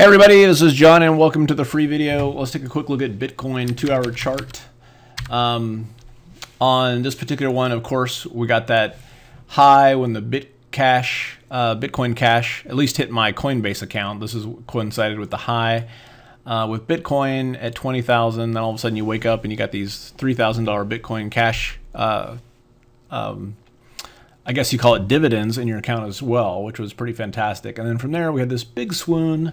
Hey everybody, this is John and welcome to the free video. Let's take a quick look at Bitcoin 2-hour chart. On this particular one, of course, we got that high when the Bitcoin Cash at least hit my Coinbase account. This is coincided with the high with Bitcoin at 20,000. Then all of a sudden you wake up and you got these $3,000 Bitcoin Cash I guess you call it dividends in your account as well, which was pretty fantastic. And then from there we had this big swoon,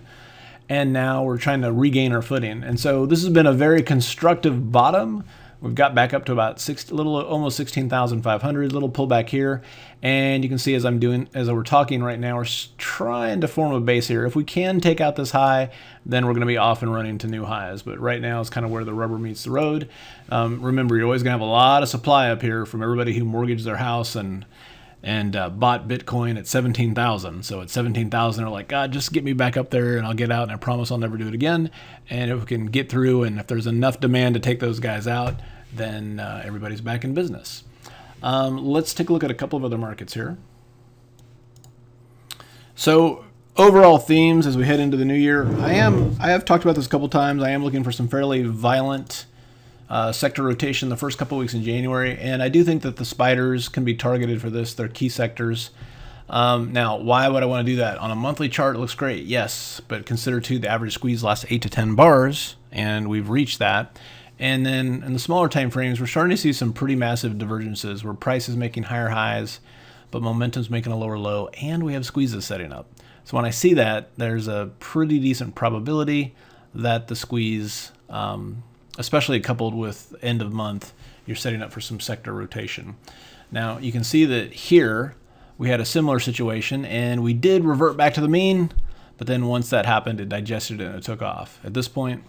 and now we're trying to regain our footing. And so this has been a very constructive bottom. We've got back up to about almost 16,500, little pullback here. And you can see as we're talking right now, we're trying to form a base here. If we can take out this high, then we're going to be off and running to new highs. But right now is kind of where the rubber meets the road. Remember, you're always going to have a lot of supply up here from everybody who mortgaged their house and bought Bitcoin at 17,000. So at 17,000, they're like, God, just get me back up there and I'll get out and I promise I'll never do it again. And if we can get through and if there's enough demand to take those guys out, then everybody's back in business. Let's take a look at a couple of other markets here. So overall themes as we head into the new year, I have talked about this a couple times. I am looking for some fairly violent sector rotation the first couple weeks in January, and I do think that the spiders can be targeted for this. They're key sectors. Now, why would I want to do that? On a monthly chart, it looks great, yes, but consider too the average squeeze lasts 8 to 10 bars, and we've reached that. And then in the smaller time frames, we're starting to see some pretty massive divergences where price is making higher highs, but momentum's making a lower low, and we have squeezes setting up. So when I see that, there's a pretty decent probability that the squeeze, especially coupled with end of month, you're setting up for some sector rotation. Now you can see that here we had a similar situation and we did revert back to the mean, but then once that happened, it digested it and it took off. At this point,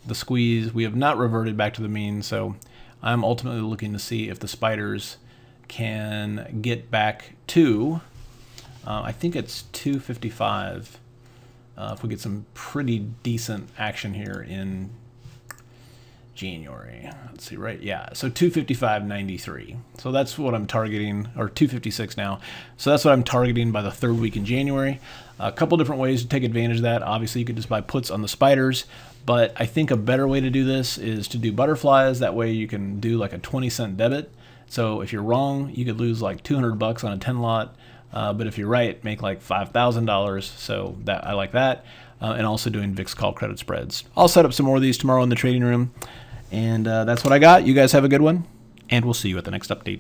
the squeeze, we have not reverted back to the mean, so I'm ultimately looking to see if the spiders can get back to, I think it's 255, if we get some pretty decent action here in January. Let's see, right? Yeah, so 255.93. So that's what I'm targeting, or 256 now. So that's what I'm targeting by the third week in January. A couple different ways to take advantage of that. Obviously, you could just buy puts on the spiders, but I think a better way to do this is to do butterflies. That way you can do like a 20-cent debit. So if you're wrong, you could lose like 200 bucks on a 10 lot. But if you're right, make like $5,000. So that I like that. And also doing VIX call credit spreads. I'll set up some more of these tomorrow in the trading room. And that's what I got. You guys have a good one, and we'll see you at the next update.